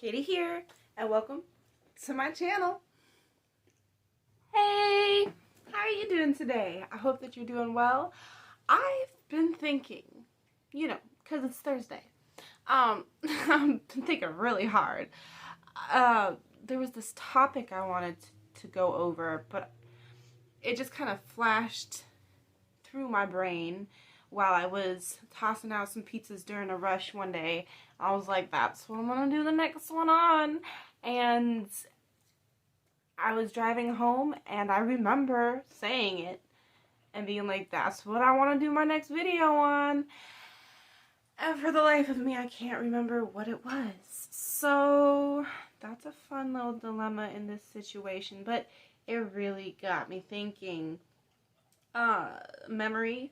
Katie here, and welcome to my channel. Hey, how are you doing today? I hope that you're doing well. I've been thinking, because it's Thursday, I've been thinking really hard. There was this topic I wanted to go over, but it just kind of flashed through my brain while I was tossing out some pizzas during a rush one day. I was like, that's what I'm gonna do the next one on. And I was driving home and I remember saying it and being like, that's what I want to do my next video on. And for the life of me, I can't remember what it was. So that's a fun little dilemma in this situation, but it really got me thinking. Memory.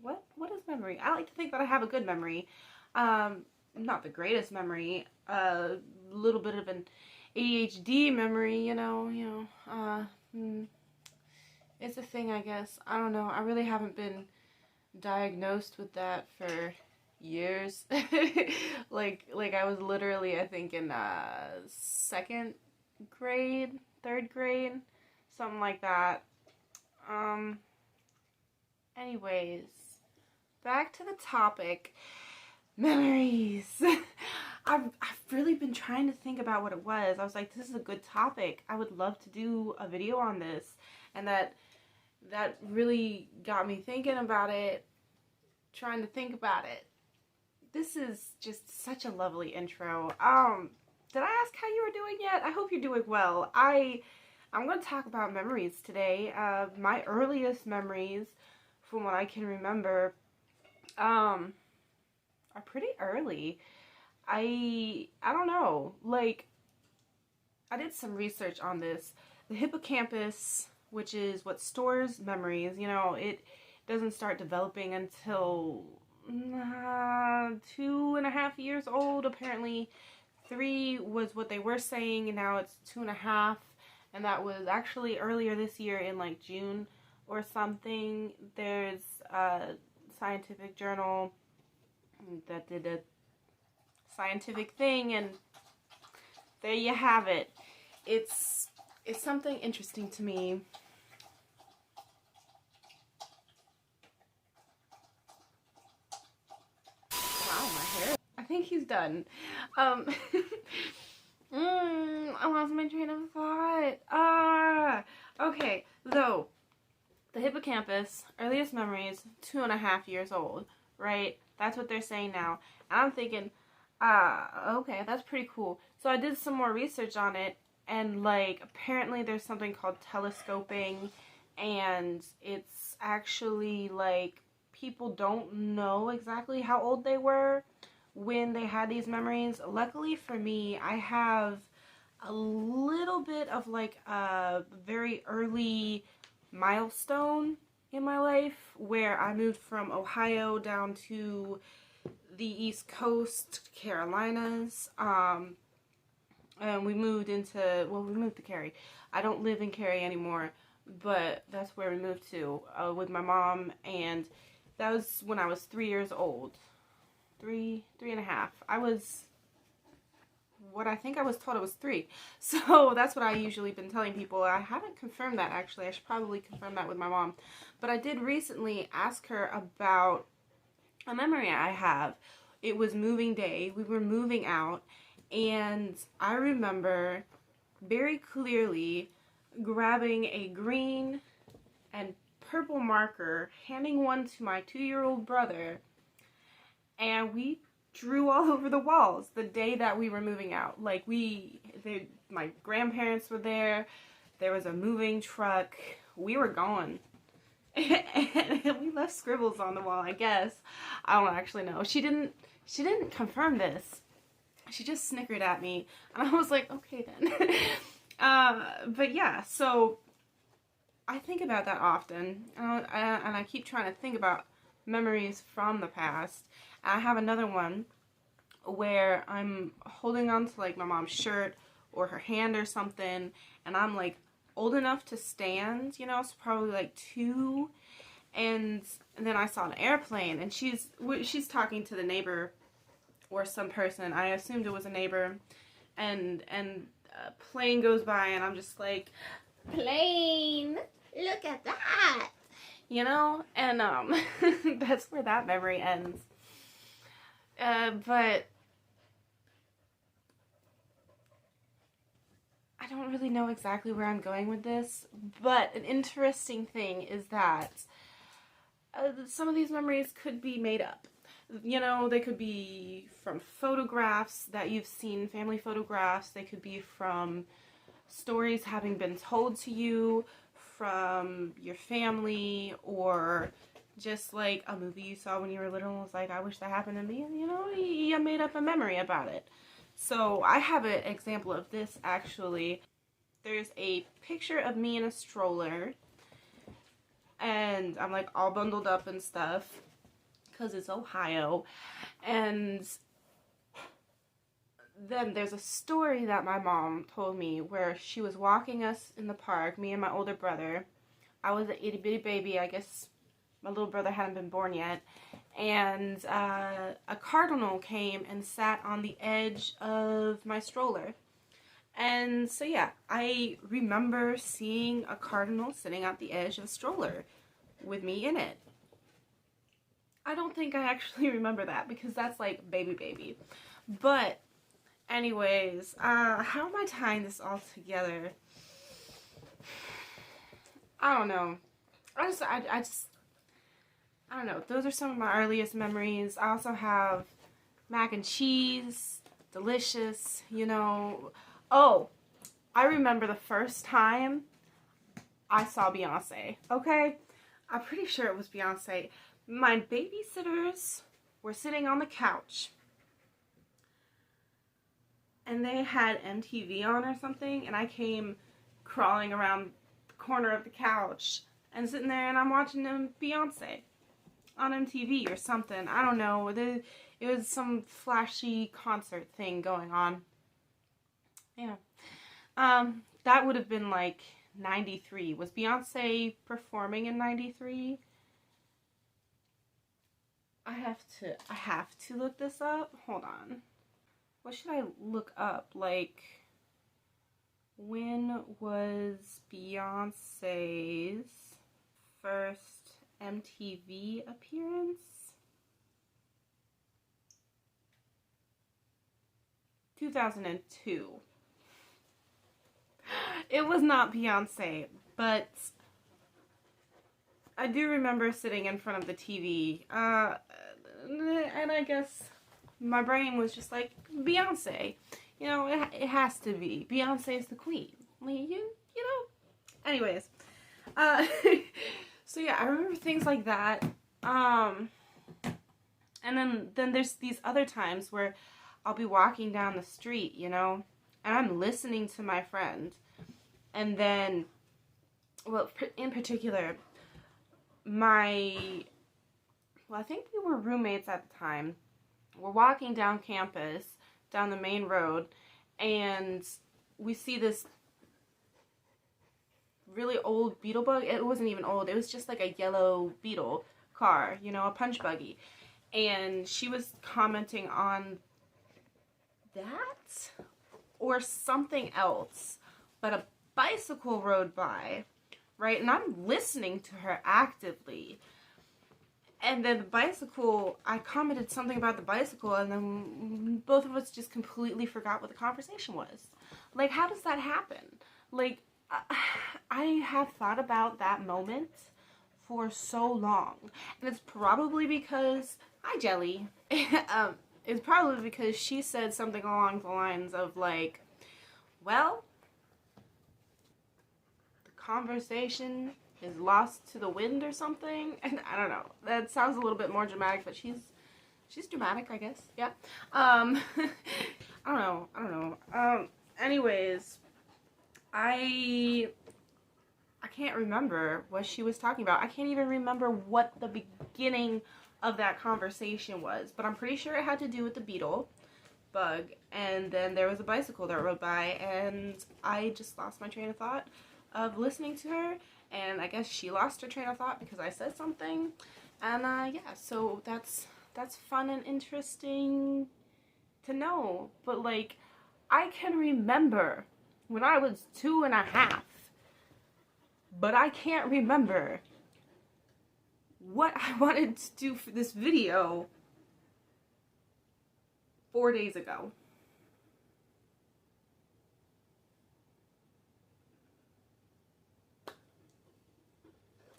What is memory? I like to think that I have a good memory. Not the greatest memory. A little bit of an ADHD memory, it's a thing, I guess. I don't know. I really haven't been diagnosed with that for years. like I was literally, I think, in second grade, third grade, something like that. Anyways, back to the topic. Memories. I've really been trying to think about what it was. I was like, this is a good topic. I would love to do a video on this. And that really got me thinking about it, trying to think about it. This is just such a lovely intro. Did I ask how you were doing yet? I hope you're doing well. I'm going to talk about memories today. My earliest memories, from what I can remember, are pretty early. I don't know. Like, I did some research on this. The hippocampus, which is what stores memories, it doesn't start developing until 2.5 years old. Apparently 3 was what they were saying, and now it's 2.5. And that was actually earlier this year in like June or something. There's a scientific journal that did a scientific thing, and there you have it. It's something interesting to me. Wow, my hair. I think he's done. I lost my train of thought. Okay, so the hippocampus, earliest memories, 2.5 years old, right? That's what they're saying now. And I'm thinking, okay, that's pretty cool. So I did some more research on it, and like, apparently there's something called telescoping, and it's actually like, people don't know exactly how old they were when they had these memories. Luckily for me, I have a little bit of like a very early milestone in my life where I moved from Ohio down to the East Coast, Carolinas, and we moved to Cary. I don't live in Cary anymore, but that's where we moved to with my mom, and that was when I was 3 years old. 3.5. I was what I think I was told I was 3. So that's what I usually been telling people. I haven't confirmed that, actually. I should probably confirm that with my mom. But I did recently ask her about a memory I have. It was moving day. We were moving out, and I remember very clearly grabbing a green and purple marker, handing one to my 2-year-old brother, and we drew all over the walls the day that we were moving out. Like, my grandparents were there. There was a moving truck. We were gone. And we left scribbles on the wall, I guess. I don't actually know. She didn't confirm this. She just snickered at me. And I was like, okay then. But yeah, so I think about that often. And I keep trying to think about memories from the past. I have another one where I'm holding on to like my mom's shirt or her hand or something, and I'm like old enough to stand, so probably like 2, and then I saw an airplane, and she's talking to the neighbor or some person. I assumed it was a neighbor, and a plane goes by, and I'm just like, plane, look at that, you know? And that's where that memory ends. But I don't really know exactly where I'm going with this, but an interesting thing is that some of these memories could be made up. You know, they could be from photographs that you've seen, family photographs. They could be from stories having been told to you from your family, or just like a movie you saw when you were little and was like, I wish that happened to me. You know, you made up a memory about it. So I have an example of this actually. There's a picture of me in a stroller, and I'm like all bundled up and stuff because it's Ohio. And then there's a story that my mom told me where she was walking us in the park, me and my older brother. I was an itty bitty baby, I guess my little brother hadn't been born yet. And a cardinal came and sat on the edge of my stroller. And so yeah, I remember seeing a cardinal sitting at the edge of a stroller with me in it. I don't think I actually remember that because that's like baby. But anyways, how am I tying this all together? I don't know. I don't know. Those are some of my earliest memories. I also have mac and cheese, delicious, you know. Oh, I remember the first time I saw Beyonce, okay? I'm pretty sure it was Beyonce. My babysitters were sitting on the couch, and they had MTV on or something, and I came crawling around the corner of the couch and sitting there, and I'm watching Beyonce on MTV or something. I don't know. It was some flashy concert thing going on. Yeah. That would have been like 93. Was Beyonce performing in 93? I have to look this up. Hold on. What should I look up? Like, when was Beyonce's first MTV appearance? 2002. It was not Beyonce, but I do remember sitting in front of the TV, and I guess my brain was just like, Beyonce, you know, it has to be. Beyonce is the queen. Like, you know. Anyways, so yeah, I remember things like that. And then there's these other times where I'll be walking down the street, you know, and I'm listening to my friend. And then, well, in particular, I think we were roommates at the time. We're walking down campus, down the main road, and we see this really old beetle bug. It wasn't even old. It was just like a yellow beetle car, you know, a punch buggy. And she was commenting on that or something else, but a bicycle rode by, right? And I'm listening to her actively. And then the bicycle, I commented something about the bicycle, and then both of us just completely forgot what the conversation was. Like, how does that happen? Like, I have thought about that moment for so long. And it's probably because, hi Jelly, it's probably because she said something along the lines of like, well, the conversation is lost to the wind or something. And I don't know. That sounds a little bit more dramatic, but she's dramatic, I guess. Yeah. I don't know. Anyways, I can't remember what she was talking about. I can't even remember what the beginning of that conversation was, but I'm pretty sure it had to do with the beetle bug, and then there was a bicycle that rode by, and I just lost my train of thought of listening to her, and I guess she lost her train of thought because I said something, and yeah, so that's fun and interesting to know. But, like, I can remember when I was 2.5, but I can't remember what I wanted to do for this video 4 days ago.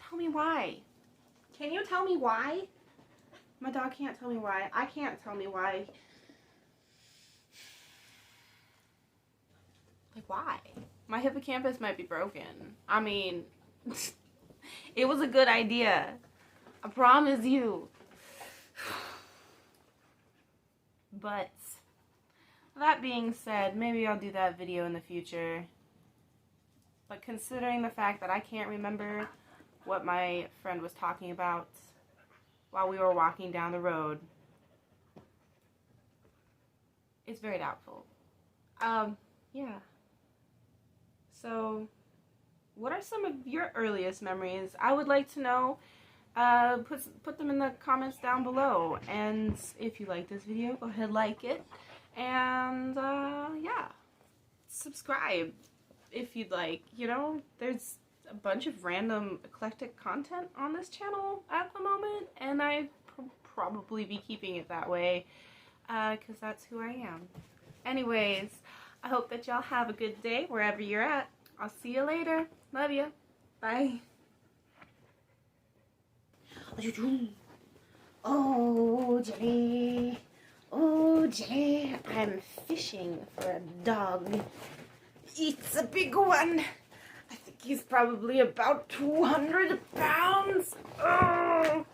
Tell me why. Can you tell me why? My dog can't tell me why. I can't tell me why. Like, why? My hippocampus might be broken. I mean, it was a good idea. I promise you. But that being said, maybe I'll do that video in the future. But considering the fact that I can't remember what my friend was talking about while we were walking down the road, it's very doubtful. Yeah. So, what are some of your earliest memories? I would like to know. Put them in the comments down below. And if you like this video, go ahead, like it. And, yeah. Subscribe if you'd like. You know, there's a bunch of random eclectic content on this channel at the moment. And I probably be keeping it that way. Because that's who I am. Anyways, I hope that y'all have a good day wherever you're at. I'll see you later. Love you. Bye. Oh, Jenny. Oh, Jenny. I'm fishing for a dog. It's a big one. I think he's probably about 200 pounds. Oh.